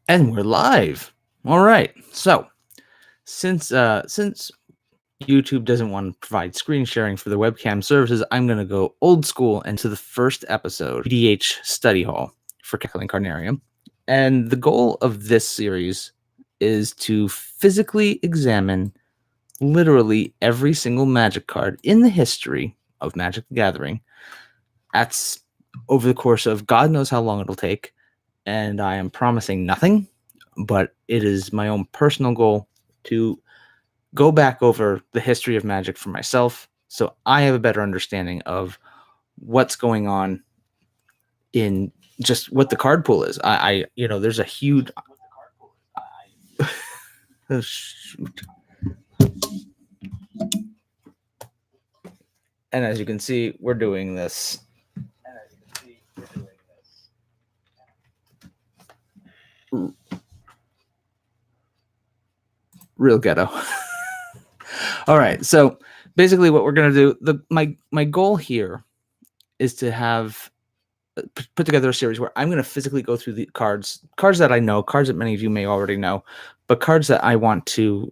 And we're live. All right. So since YouTube doesn't want to provide screen sharing for the webcam services, I'm going to go old school into the first episode, EDH study hall for Cackling Carnarium. And the goal of this series is to physically examine literally every single Magic card in the history of Magic the Gathering. That's over the course of God knows how long it'll take. And I am promising nothing, but it is my own personal goal to go back over the history of Magic for myself so I have a better understanding of what's going on in just what the card pool is. There's a huge oh, shoot. And as you can see, we're doing this. Real ghetto. All right, so basically what we're going to do, my goal here is to have put together a series where I'm going to physically go through the cards that I know, cards that many of you may already know, but cards that I want to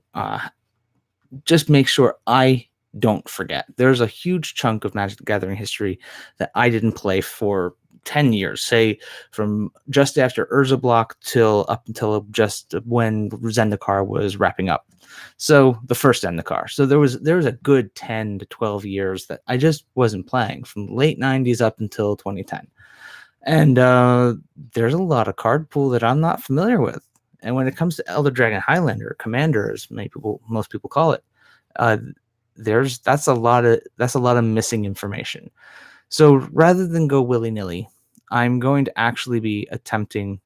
just make sure I don't forget. There's a huge chunk of Magic the Gathering history that I didn't play for 10 years, say from just after Urza Block till up until just when Zendikar was wrapping up. So the first Zendikar. So there was a good 10 to 12 years that I just wasn't playing from the late 90s up until 2010. And there's a lot of card pool that I'm not familiar with. And when it comes to Elder Dragon Highlander, Commander, as most people call it, that's a lot of missing information. So rather than go willy-nilly, I'm going to actually be attempting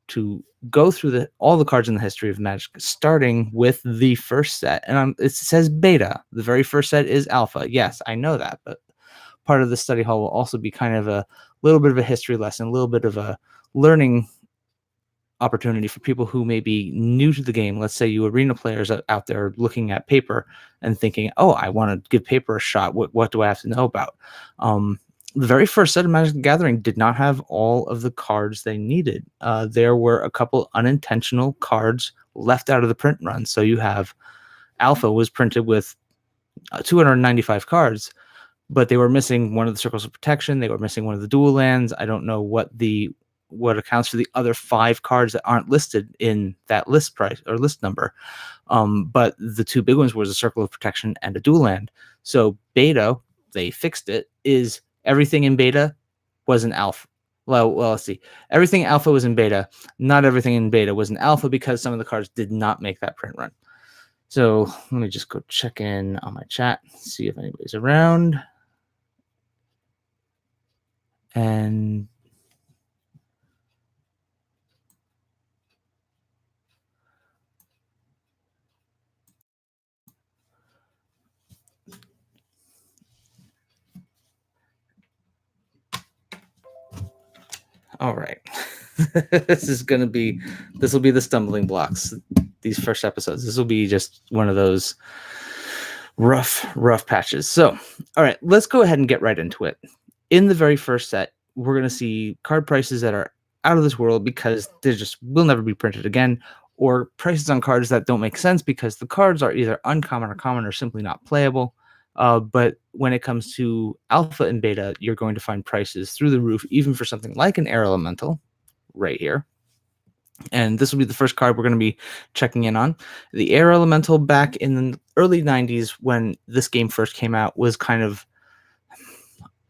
to go through all the cards in the history of Magic, starting with the first set. And it says beta. The very first set is alpha. Yes, I know that, but part of the study hall will also be kind of a little bit of a history lesson, a little bit of a learning opportunity for people who may be new to the game. Let's say you arena players out there looking at paper and thinking, oh, I want to give paper a shot. What do I have to know about? The very first set of Magic the Gathering did not have all of the cards they needed. There were a couple unintentional cards left out of the print run. So you have Alpha was printed with 295 cards, but they were missing one of the Circles of Protection. They were missing one of the dual lands. I don't know what accounts for the other 5 cards that aren't listed in that list price or list number. But the 2 big ones was a Circle of Protection and a dual land. So beta, they fixed it, is everything in beta was an alpha. Well, let's see. Everything alpha was in beta. Not everything in beta was an alpha because some of the cards did not make that print run. So let me just go check in on my chat, see if anybody's around. And all right. This will be the stumbling blocks. These first episodes. This will be just one of those rough patches. So, all right, let's go ahead and get right into it. In the very first set, we're going to see card prices that are out of this world because they just will never be printed again, or prices on cards that don't make sense because the cards are either uncommon or common or simply not playable. But when it comes to alpha and beta, you're going to find prices through the roof, even for something like an Air Elemental right here. And this will be the first card we're going to be checking in on. The Air Elemental back in the early 90s when this game first came out was kind of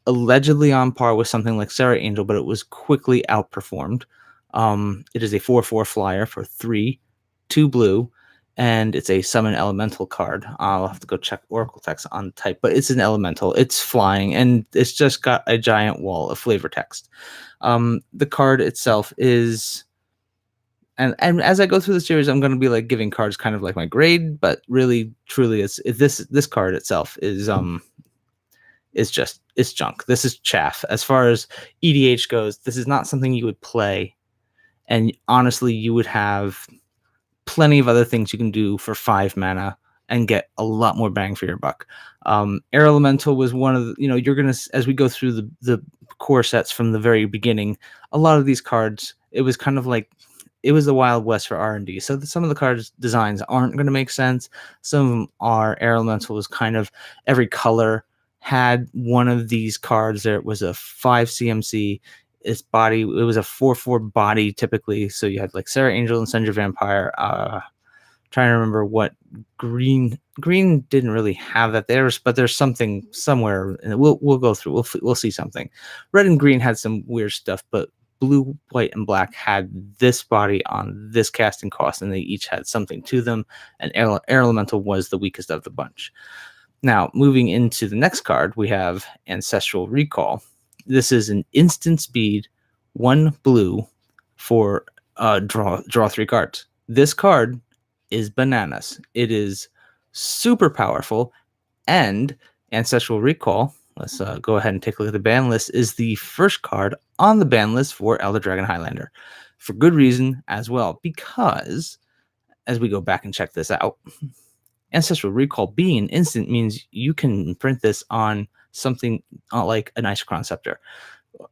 allegedly on par with something like Sarah Angel, but it was quickly outperformed. It is a 4/4 flyer for 3, 2 blue, and it's a summon elemental card. I'll have to go check Oracle text on the type, but it's an elemental. It's flying, and it's just got a giant wall of flavor text. The card itself is... And as I go through the series, I'm going to be like giving cards kind of like my grade, but really, truly, this card itself is it's junk. This is chaff. As far as EDH goes, this is not something you would play. And honestly, you would have plenty of other things you can do for 5 mana and get a lot more bang for your buck. Air Elemental was one of the, you're going to, as we go through the core sets from the very beginning, a lot of these cards, it was kind of like it was the Wild West for R&D. So some of the cards designs aren't going to make sense. Some of them are. Air Elemental was kind of every color had one of these cards. There was a 5 CMC. Its body, it was a 4/4 body typically. So you had like Sarah Angel and Sendra Vampire. Trying to remember what green didn't really have that there, but there's something somewhere, and we'll go through. We'll see something. Red and green had some weird stuff, but blue, white, and black had this body on this casting cost, and they each had something to them. And Air Elemental was the weakest of the bunch. Now, moving into the next card, we have Ancestral Recall. This is an instant speed, 1 blue for draw 3 cards. This card is bananas. It is super powerful, and Ancestral Recall, let's go ahead and take a look at the ban list, is the first card on the ban list for Elder Dragon Highlander. For good reason as well, because as we go back and check this out, Ancestral Recall being an instant means you can print this on something like an Isochron Scepter.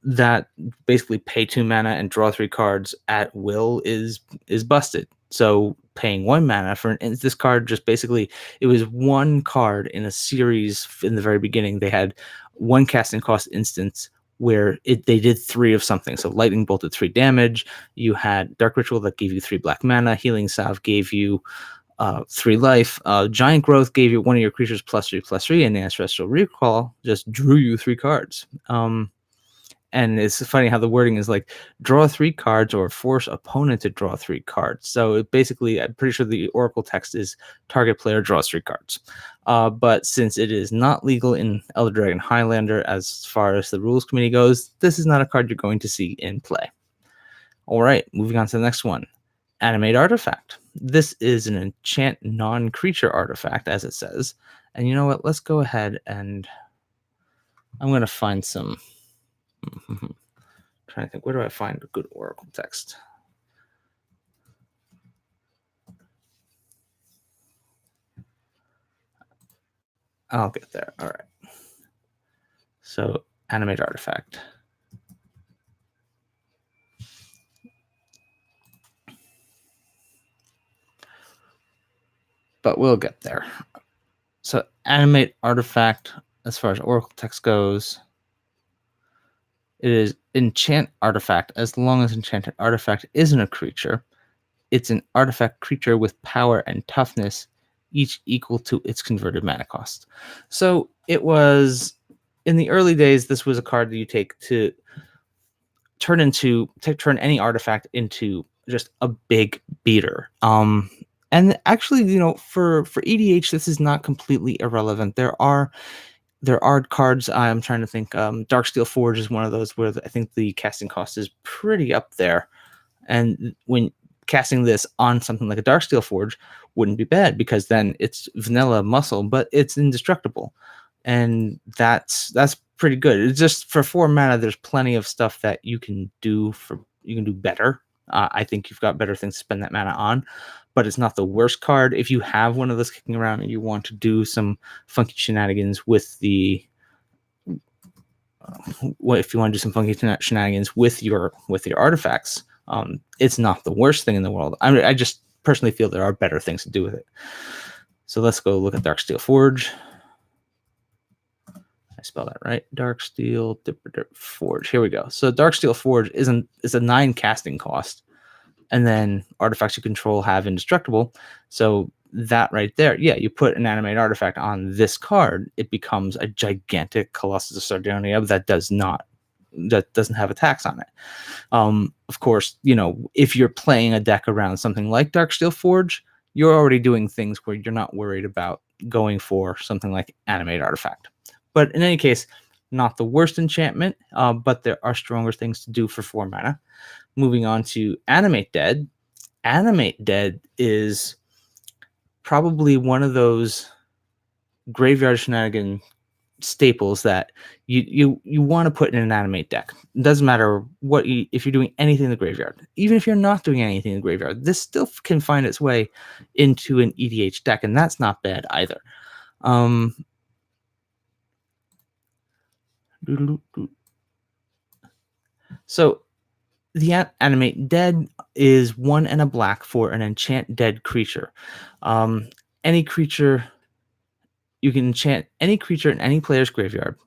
That basically pay 2 mana and draw 3 cards at will is busted. So paying 1 mana for this card, just basically, it was 1 card in a series in the very beginning. They had 1 casting cost instance where they did 3 of something. So Lightning Bolt did 3 damage. You had Dark Ritual that gave you 3 black mana. Healing Salve gave you 3 life. Giant Growth gave you one of your creatures +3/+3, and Ancestral Recall just drew you 3 cards. And it's funny how the wording is like draw 3 cards or force opponent to draw 3 cards. So it basically, I'm pretty sure the Oracle text is target player draws 3 cards. But since it is not legal in Elder Dragon Highlander as far as the rules committee goes, this is not a card you're going to see in play. All right, moving on to the next one. Animate Artifact. This is an enchant non-creature artifact, as it says. And you know what? Let's go ahead and I'm going to find some... Trying to think, where do I find a good Oracle text? I'll get there. All right. So Animate Artifact. But we'll get there. So Animate Artifact, as far as Oracle text goes, it is enchant artifact. As long as enchanted artifact isn't a creature, it's an artifact creature with power and toughness, each equal to its converted mana cost. So it was, in the early days, this was a card that you take to turn any artifact into just a big beater. And actually, for EDH, this is not completely irrelevant. There are cards. I'm trying to think. Darksteel Forge is one of those where I think the casting cost is pretty up there. And when casting this on something like a Darksteel Forge wouldn't be bad, because then it's vanilla muscle, but it's indestructible. And that's pretty good. It's just for 4 mana, there's plenty of stuff that you can do better. I think you've got better things to spend that mana on, but it's not the worst card. If you have one of those kicking around and you want to do some funky shenanigans with the if you want to do some funky shenanigans with your artifacts, it's not the worst thing in the world. I just personally feel there are better things to do with it. So let's go look at Darksteel Forge. I spell that right. Darksteel Forge. Here we go. So Darksteel Forge is a 9 casting cost, and then artifacts you control have indestructible. So that right there, yeah, you put an animate artifact on this card, it becomes a gigantic Colossus of Sardonia that doesn't have attacks on it. Of course, if you're playing a deck around something like Darksteel Forge, you're already doing things where you're not worried about going for something like animate artifact. But in any case, not the worst enchantment, but there are stronger things to do for 4 mana. Moving on to Animate Dead. Animate Dead is probably one of those graveyard shenanigan staples that you want to put in an Animate deck. It doesn't matter if you're doing anything in the graveyard. Even if you're not doing anything in the graveyard, this still can find its way into an EDH deck, and that's not bad either. So The animate dead is 1 and a black for an enchant dead creature. Um, any creature You can enchant any creature in any player's graveyard,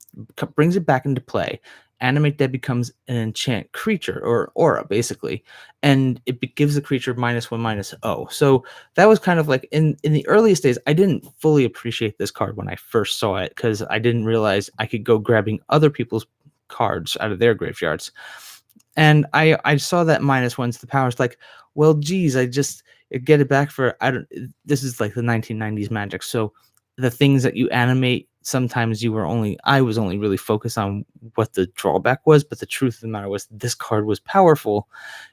brings it back into play. Animate Dead becomes an enchant creature or aura, basically, and gives the creature -1/-0. So that was kind of like in the earliest days. I didn't fully appreciate this card when I first saw it because I didn't realize I could go grabbing other people's cards out of their graveyards. And I saw that -1 to the power. It's like, well, geez, I just get it back for I don't. This is like the 1990s Magic, so the things that you animate, sometimes I was only really focused on what the drawback was, but the truth of the matter was this card was powerful,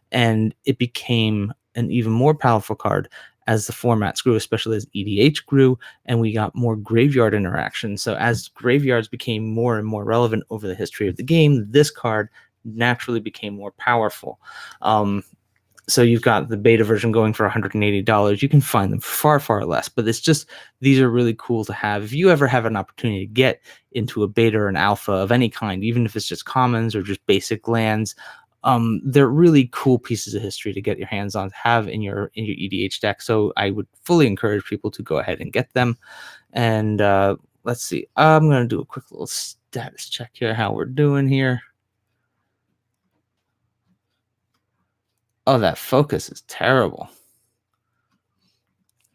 and it became an even more powerful card as the formats grew, especially as EDH grew, and we got more graveyard interaction. So as graveyards became more and more relevant over the history of the game, this card naturally became more powerful. So you've got the beta version going for $180. You can find them far, far less, but it's just, these are really cool to have. If you ever have an opportunity to get into a beta or an alpha of any kind, even if it's just commons or just basic lands, they're really cool pieces of history to get your hands on, to have in your EDH deck. So I would fully encourage people to go ahead and get them. And let's see, I'm going to do a quick little status check here, how we're doing here. Oh, that focus is terrible.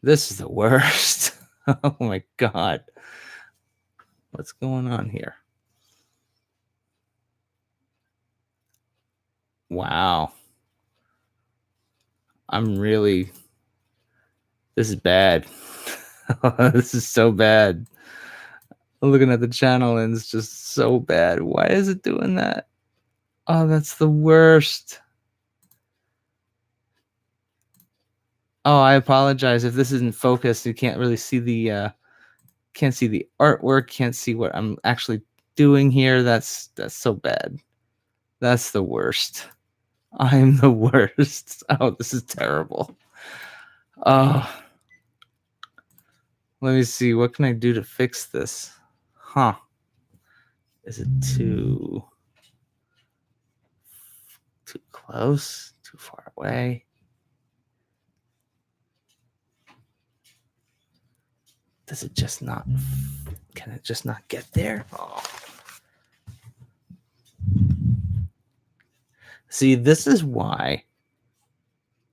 This is the worst. Oh my god. What's going on here? Wow. This is bad. This is so bad. I'm looking at the channel and it's just so bad. Why is it doing that? Oh, that's the worst. Oh, I apologize if this isn't focused. You can't really see the artwork, can't see what I'm actually doing here. That's so bad. That's the worst. I'm the worst. Oh, this is terrible. Oh, let me see. What can I do to fix this? Huh. Is it too close? Too far away? Does it just not? Can it just not get there? Oh. See, this is why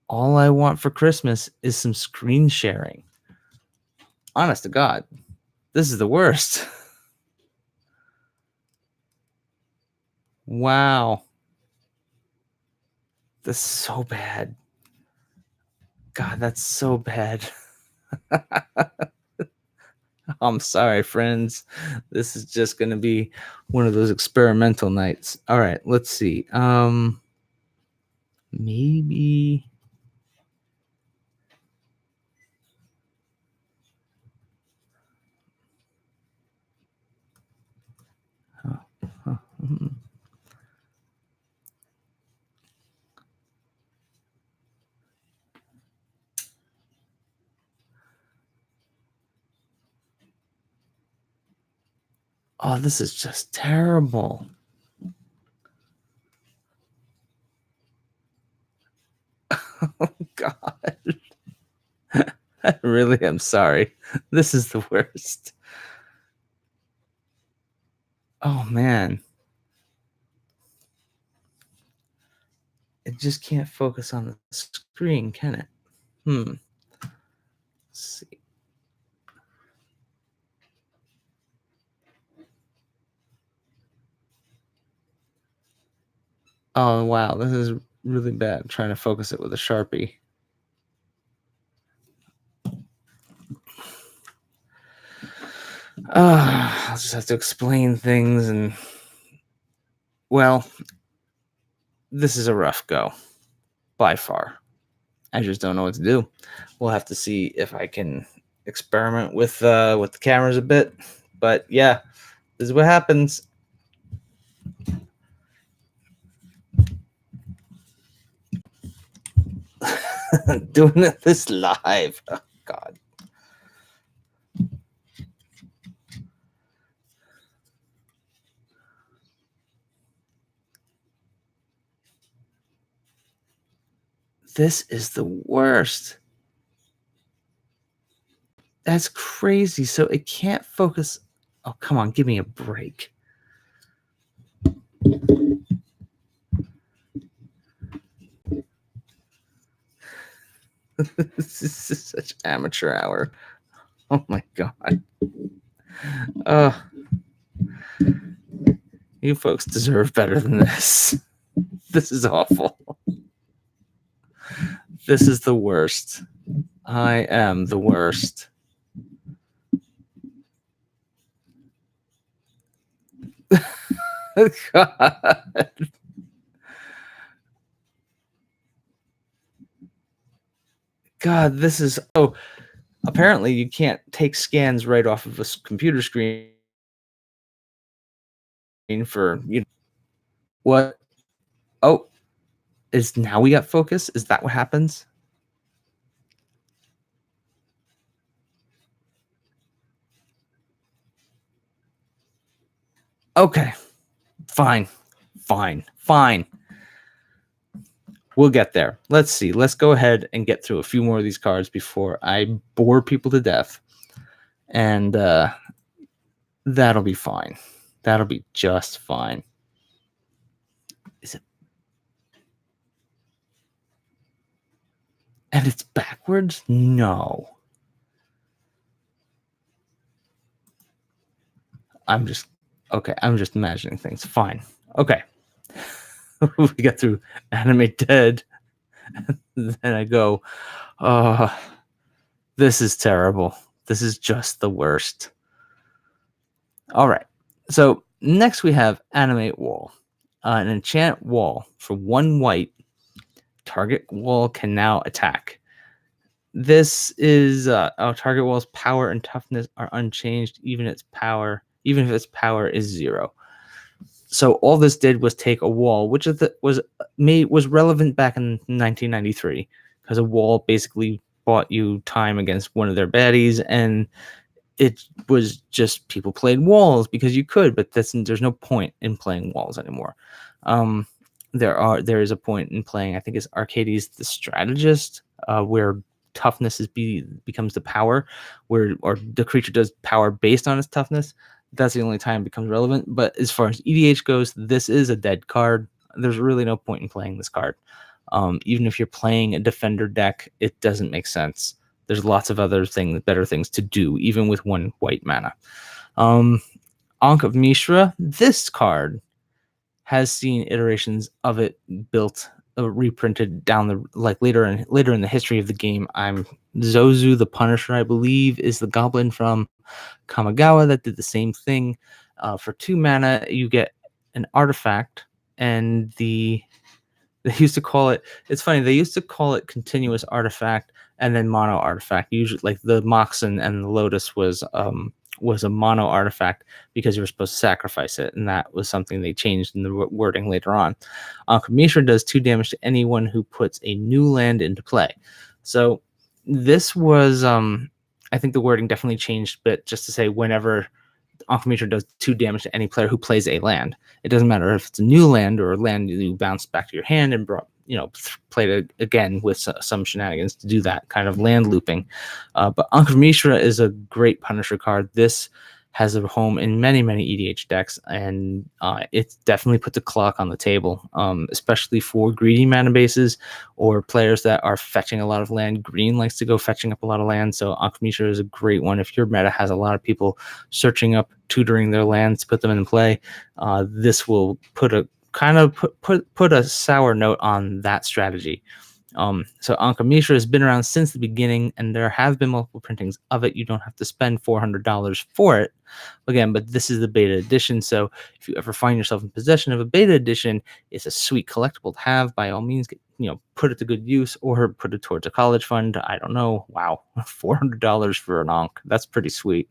all I want for Christmas is some screen sharing. Honest to God, this is the worst. Wow. This is so bad. God, that's so bad. I'm sorry, friends. This is just going to be one of those experimental nights. All right, let's see. Maybe. Oh, this is just terrible. Oh, God. I really am sorry. This is the worst. Oh, man. It just can't focus on the screen, can it? Let's see. Oh, wow. This is really bad. I'm trying to focus it with a Sharpie. I'll just have to explain things, and well, this is a rough go by far. I just don't know what to do. We'll have to see if I can experiment with the cameras a bit. But yeah, this is what happens. Doing this live. Oh, God. This is the worst. That's crazy. So it can't focus. Oh, come on, give me a break. This is such amateur hour. Oh my god. You folks deserve better than this. This is awful. This is the worst. I am the worst. God. God, this is apparently you can't take scans right off of a computer screen for what? Oh, is now we got focus? Is that what happens? Okay. Fine. We'll get there. Let's see. Let's go ahead and get through a few more of these cards before I bore people to death. And that'll be fine. That'll be just fine. Is it? And it's backwards? No. I'm just imagining things. Fine. Okay. We get through Animate Dead. Then I go, this is terrible. This is just the worst. All right. So next we have Animate Wall. An enchant wall for 1 white. Target wall can now attack. This is target wall's power and toughness are unchanged, even if its power is 0. So all this did was take a wall, which was relevant back in 1993, because a wall basically bought you time against one of their baddies, and it was just people played walls because you could, but there's no point in playing walls anymore. There is a point in playing, I think it's Arcades the Strategist, where toughness becomes the power, or the creature does power based on its toughness. That's the only time it becomes relevant. But as far as EDH goes, this is a dead card. There's really no point in playing this card. Even if you're playing a defender deck, it doesn't make sense. There's lots of other better things to do, even with 1 white mana. Ankh of Mishra, this card has seen iterations of it built, reprinted down later in the history of the game. Zozu the Punisher, I believe, is the goblin from Kamigawa that did the same thing. For 2 mana, you get an artifact, and they used to call it. It's funny. They used to call it continuous artifact and then mono artifact. Usually, like the Moxen and the Lotus was a mono artifact because you were supposed to sacrifice it, and that was something they changed in the wording later on. Mishra does 2 damage to anyone who puts a new land into play. So this was, I think the wording definitely changed, but just to say whenever Mishra does 2 damage to any player who plays a land. It doesn't matter if it's a new land or a land you bounce back to your hand and played it again with some shenanigans to do that kind of land looping. But Mishra is a great Punisher card. This has a home in many, many EDH decks, and it definitely puts a clock on the table, especially for greedy mana bases or players that are fetching a lot of land. Green likes to go fetching up a lot of land, so Mishra is a great one. If your meta has a lot of people searching up, tutoring their lands to put them in play, this will put a sour note on that strategy. So Mishra has been around since the beginning, and there have been multiple printings of it. You don't have to spend $400 for it, again, but this is the beta edition. So if you ever find yourself in possession of a beta edition, it's a sweet collectible to have. By all means, put it to good use or put it towards a college fund. I don't know. Wow, $400 for an Ankh. That's pretty sweet.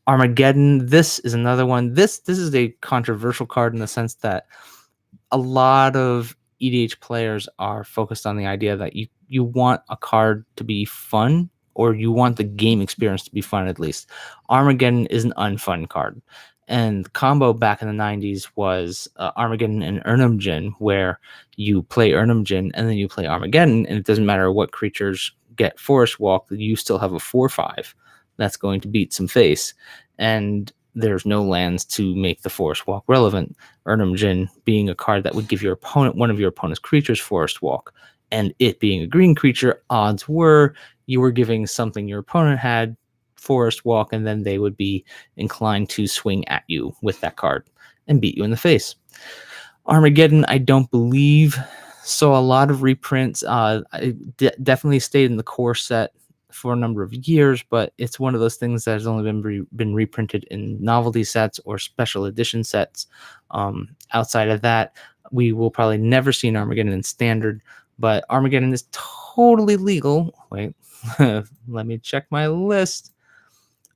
Armageddon. This is another one. This is a controversial card in the sense that a lot of EDH players are focused on the idea that you want a card to be fun, or you want the game experience to be fun at least. Armageddon is an unfun card, And the combo back in the 90s was Armageddon and Urnamjin, where you play Urnamjin and then you play Armageddon, and it doesn't matter what creatures get Forest Walk, you still have a 4/5 that's going to beat some face. And there's no lands to make the Forest Walk relevant. Urnamjin being a card that would give your opponent one of your opponent's creatures Forest Walk, and it being a green creature, odds were you were giving something your opponent had Forest Walk, and then they would be inclined to swing at you with that card and beat you in the face. Armageddon, I don't believe, saw a lot of reprints. Definitely stayed in the core set for a number of years, but it's one of those things that has only been reprinted in novelty sets or special edition sets. Outside of that, we will probably never see an Armageddon in standard, but Armageddon is totally legal. Wait, let me check my list.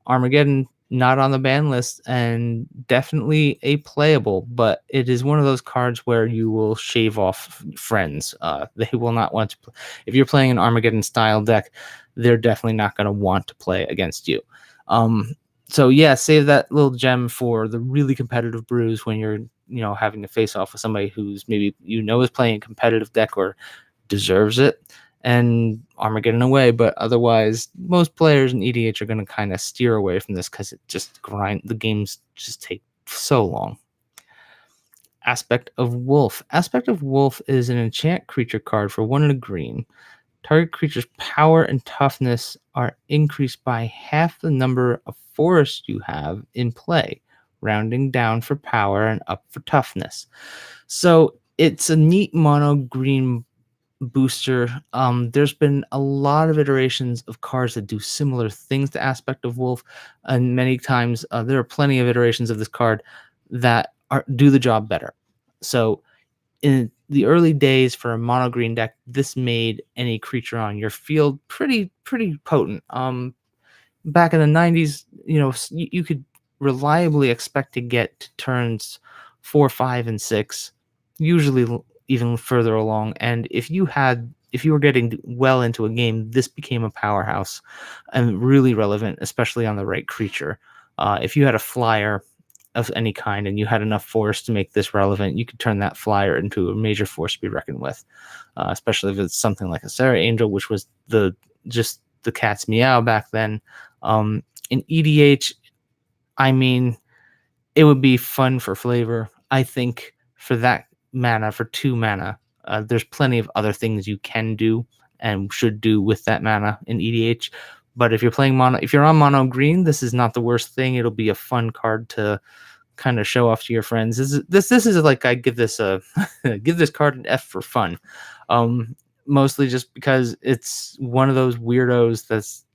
Armageddon not on the ban list and definitely a playable, but it is one of those cards where you will shave off friends. They will not want to play. If you're playing an Armageddon style deck, they're definitely not going to want to play against you. So yeah, save that little gem for the really competitive brews when you're having to face off with somebody who's maybe is playing a competitive deck or deserves it, and Armageddon away. But otherwise, most players in EDH are going to kind of steer away from this because the games just take so long. Aspect of Wolf. Aspect of Wolf is an enchant creature card for 1 and a green. Target creature's power and toughness are increased by half the number of forests you have in play, rounding down for power and up for toughness. So it's a neat mono green booster. There's been a lot of iterations of cards that do similar things to Aspect of Wolf, and many times there are plenty of iterations of this card that do the job better. So in the early days for a mono green deck, this made any creature on your field pretty potent. Back in the 90s, you could reliably expect to get to turns 4, 5, and 6, usually even further along. And if you were getting well into a game, this became a powerhouse and really relevant, especially on the right creature. If you had a flyer of any kind and you had enough force to make this relevant, you could turn that flyer into a major force to be reckoned with, especially if it's something like a Sarah Angel, which was the cat's meow back then. In EDH, I mean, it would be fun for flavor. I think for that mana, for 2 mana, there's plenty of other things you can do and should do with that mana in EDH. But if you're playing mono, if you're on mono green, this is not the worst thing. It'll be a fun card to kind of show off to your friends. This is like, I give this a give this card an F for fun. Mostly just because it's one of those weirdos that's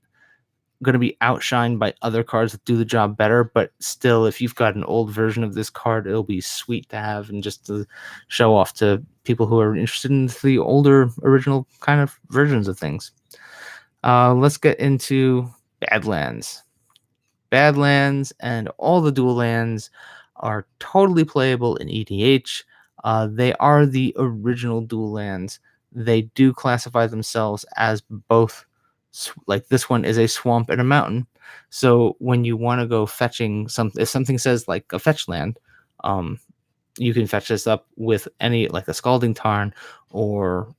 going to be outshined by other cards that do the job better, but still, if you've got an old version of this card, it'll be sweet to have and just to show off to people who are interested in the older original kind of versions of things. Let's get into Badlands. Badlands and all the dual lands are totally playable in EDH. They are the original dual lands. They do classify themselves as both. Like this one is a swamp and a mountain. So when you want to go fetching something, if something says like a fetch land, you can fetch this up with any, like a Scalding Tarn or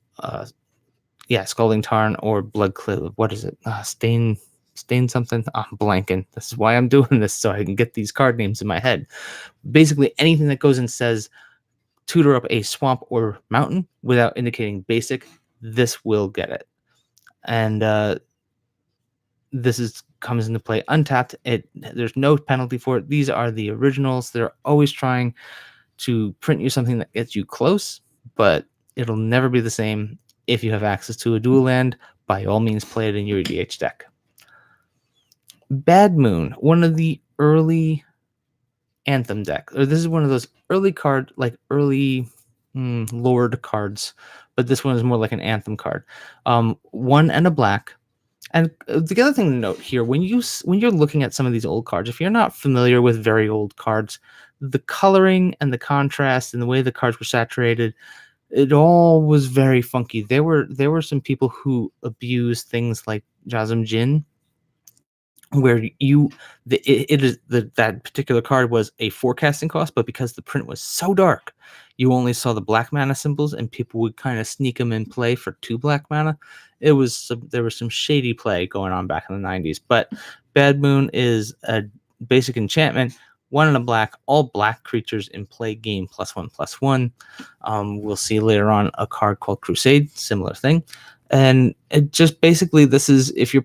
Scalding Tarn or Blood Cliff. What is it? Stain something. I'm blanking. This is why I'm doing this, so I can get these card names in my head. Basically, anything that goes and says tutor up a swamp or mountain without indicating basic, this will get it. And this comes into play untapped. There's no penalty for it. These are the originals. They're always trying to print you something that gets you close, but it'll never be the same. If you have access to a dual land, by all means play it in your EDH deck. Bad Moon, one of the early Anthem decks. This is one of those early Lord cards, but this one is more like an Anthem card. 1 and a black. And the other thing to note here, when you're looking at some of these old cards, if you're not familiar with very old cards, the coloring and the contrast and the way the cards were saturated, it all was very funky. There were some people who abused things like Jazam Jin where it is that particular card was a forecasting cost, but because the print was so dark, you only saw the black mana symbols, and people would kind of sneak them in play for 2 black mana. There was some shady play going on back in the 90s. But Bad Moon is a basic enchantment, 1 and a black, all black creatures in play gain +1/+1. We'll see later on a card called Crusade, similar thing. And it just basically, this is if you're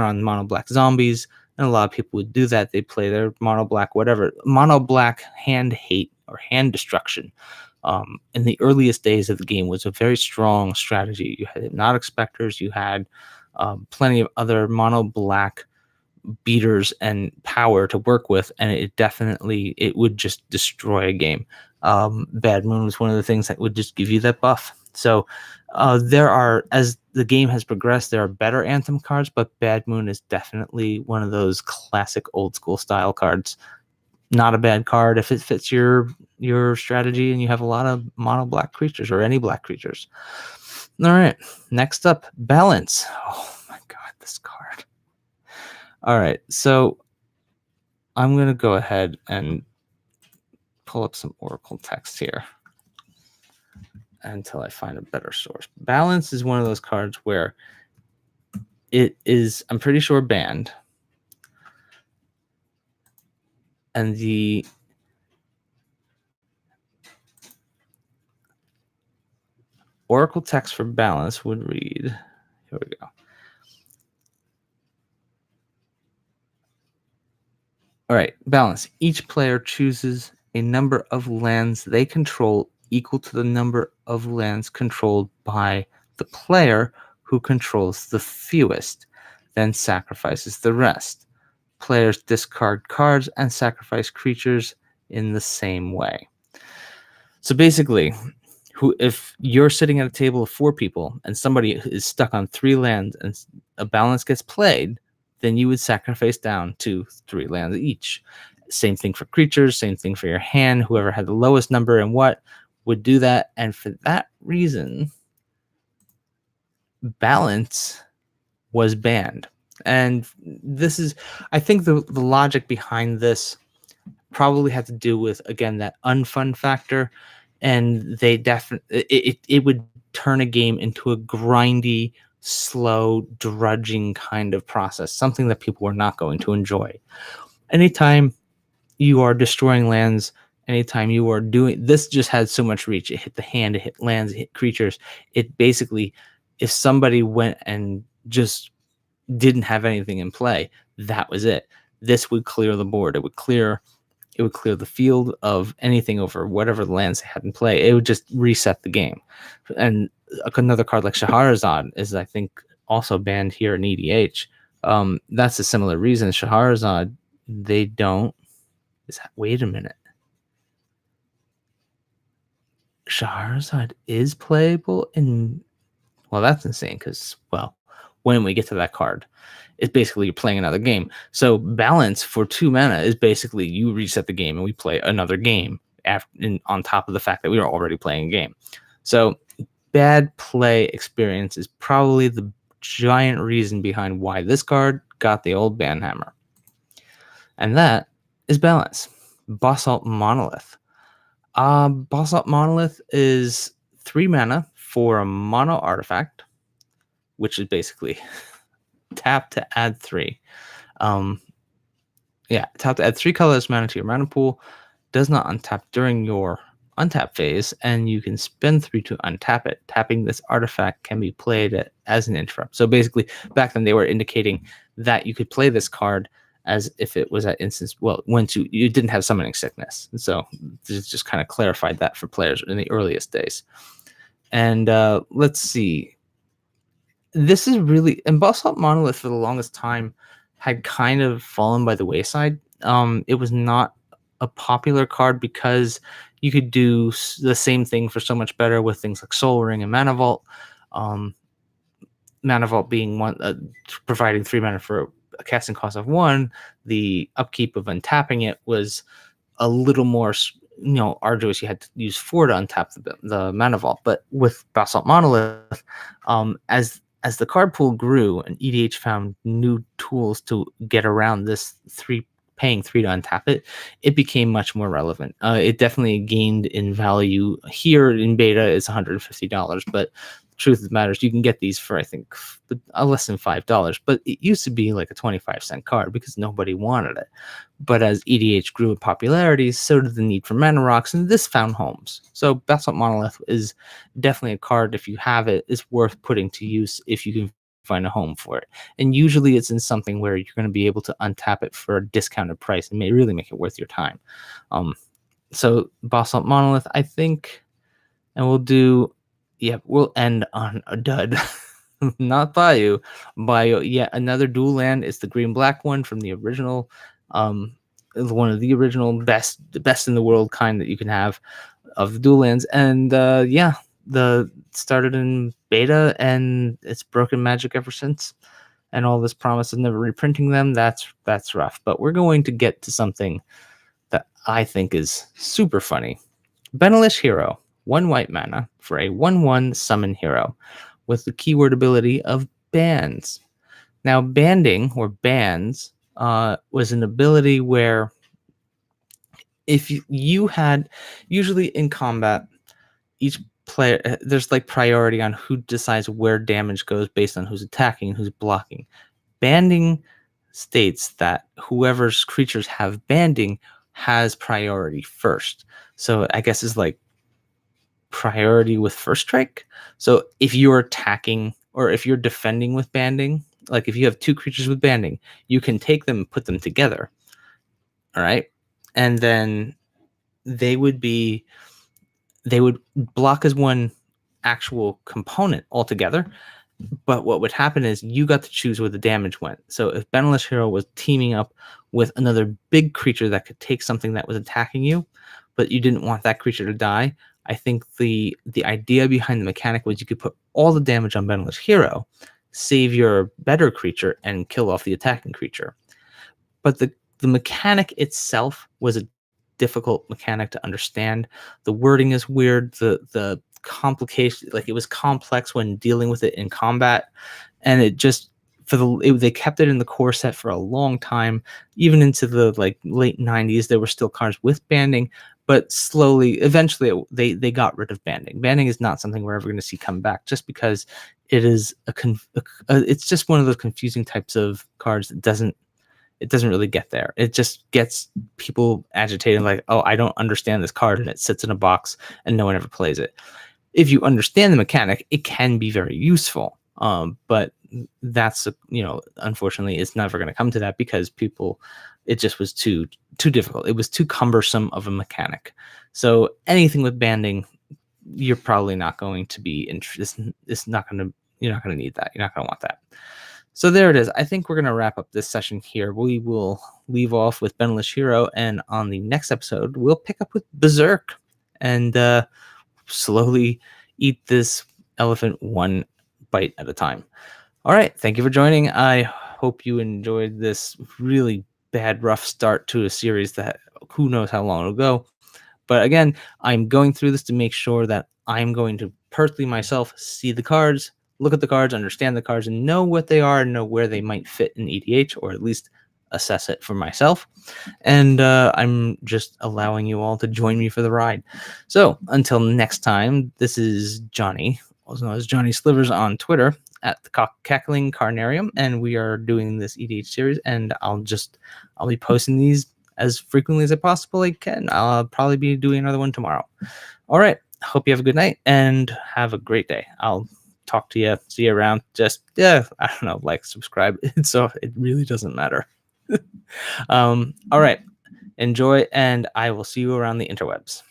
on mono black zombies, and a lot of people would do that. They play their mono black, whatever, mono black hand hate or hand destruction. In the earliest days of the game was a very strong strategy. You had Hypnotic Specters, you had plenty of other mono black beaters and power to work with, and it would just destroy a game. Bad Moon was one of the things that would just give you that buff. So as the game has progressed, there are better Anthem cards, but Bad Moon is definitely one of those classic old school style cards. Not a bad card if it fits your strategy and you have a lot of mono black creatures or any black creatures. All right, next up, Balance. Oh my god, this card. All right, so I'm going to go ahead and pull up some Oracle text here until I find a better source. Balance is one of those cards where it is, I'm pretty sure, banned. And the Oracle text for Balance would read, here we go. All right, Balance. Each player chooses a number of lands they control equal to the number of lands controlled by the player who controls the fewest, then sacrifices the rest. Players discard cards and sacrifice creatures in the same way. So basically, if you're sitting at a table of 4 people and somebody is stuck on 3 lands and a Balance gets played, then you would sacrifice down to 3 lands each. Same thing for creatures, same thing for your hand. Whoever had the lowest number and what would do that. And for that reason, Balance was banned. And this is, I think the logic behind this probably had to do with, again, that unfun factor. And they definitely, it would turn a game into a grindy, slow, drudging kind of process, something that people were not going to enjoy. Anytime you are destroying lands, anytime you are doing this, just had so much reach. It hit the hand, it hit lands, it hit creatures. It basically, if somebody went and just didn't have anything in play, that was it. This would clear the board. It would clear the field of anything over whatever lands they had in play. It would just reset the game. And another card like Shahrazad is, I think, also banned here in EDH. That's a similar reason. Shahrazad, they don't. Wait a minute. Shahrazad is playable in. Well, that's insane because, well, when we get to that card, it's basically you're playing another game. So Balance for 2 mana is basically you reset the game and we play another game on top of the fact that we were already playing a game. So bad play experience is probably the giant reason behind why this card got the old ban hammer. And that is Balance. Basalt Monolith. Basalt Monolith is 3 mana for a mono artifact, which is basically tap to add 3. Tap to add 3 colorless mana to your mana pool. Does not untap during your untap phase, and you can spend 3 to untap it. Tapping this artifact can be played as an interrupt. So basically, back then they were indicating that you could play this card as if it was at instance, well, once you didn't have summoning sickness. So this just kind of clarified that for players in the earliest days. And let's see. This is really, and Basalt Monolith for the longest time had kind of fallen by the wayside. It was not a popular card because you could do the same thing for so much better with things like Soul Ring and Mana Vault. Mana Vault being one, providing 3 mana for a casting cost of 1. The upkeep of untapping it was a little more, arduous. You had to use 4 to untap the Mana Vault. But with Basalt Monolith, as as the card pool grew and EDH found new tools to get around this paying three to untap it, it became much more relevant. It definitely gained in value. Here in beta, it's $150, but the truth of the matter is you can get these for, I think, less than $5. But it used to be like a 25-cent card because nobody wanted it. But as EDH grew in popularity, so did the need for mana rocks, and this found homes. So Basalt Monolith is definitely a card, if you have it, is worth putting to use if you can find a home for it. And usually it's in something where you're going to be able to untap it for a discounted price and may really make it worth your time. So Basalt Monolith, I think, and we'll end on a dud. Not by yet another dual land. It's the green black one from the original, one of the original the best in the world kind that you can have of dual lands. And the started in beta and it's broken magic ever since. And all this promise of never reprinting them, that's rough. But we're going to get to something that I think is super funny. Benelish Hero, 1 white mana for a 1/1 summon hero with the keyword ability of bands. Now, banding or bands was an ability where if you had, usually in combat, each player, there's like priority on who decides where damage goes based on who's attacking and who's blocking. Banding states that whoever's creatures have banding has priority first. So I guess it's like priority with first strike. So if you're attacking or if you're defending with banding, like if you have two creatures with banding, you can take them and put them together. All right. And then they would block as one actual component altogether. But what would happen is you got to choose where the damage went. So if Benelish Hero was teaming up with another big creature that could take something that was attacking you, but you didn't want that creature to die, I think the idea behind the mechanic was you could put all the damage on Benelish Hero, save your better creature, and kill off the attacking creature. But the mechanic itself was a difficult mechanic to understand. The wording is weird. The complication, like it was complex when dealing with it in combat, and it just they kept it in the core set for a long time, even into the like late 90s. There were still cards with banding, but slowly, eventually, they got rid of banding. Banding is not something we're ever going to see come back, just because it is it's just one of those confusing types of cards that doesn't really get there. It just gets people agitated, like, oh, I don't understand this card, and it sits in a box and no one ever plays it. If you understand the mechanic, it can be very useful. But that's unfortunately, it's never going to come to that because it just was too difficult. It was too cumbersome of a mechanic. So anything with banding, you're probably not going to be interested. You're not going to need that. You're not going to want that. So there it is. I think we're going to wrap up this session here. We will leave off with Benelish Hero, and on the next episode, we'll pick up with Berserk and slowly eat this elephant one bite at a time. All right. Thank you for joining. I hope you enjoyed this really bad, rough start to a series that who knows how long it'll go. But again, I'm going through this to make sure that I'm going to personally myself see the cards, look at the cards, understand the cards, and know what they are and know where they might fit in EDH, or at least assess it for myself. And I'm just allowing you all to join me for the ride. So until next time, this is Johnny, also known as Johnny Slivers on Twitter, at the Cackling Carnarium, and we are doing this EDH series, and I'll be posting these as frequently as I possibly can. I'll probably be doing another one tomorrow. All right. Hope you have a good night and have a great day. I'll talk to you. See you around. Just, I don't know, like, subscribe. So it really doesn't matter. All right. Enjoy, and I will see you around the interwebs.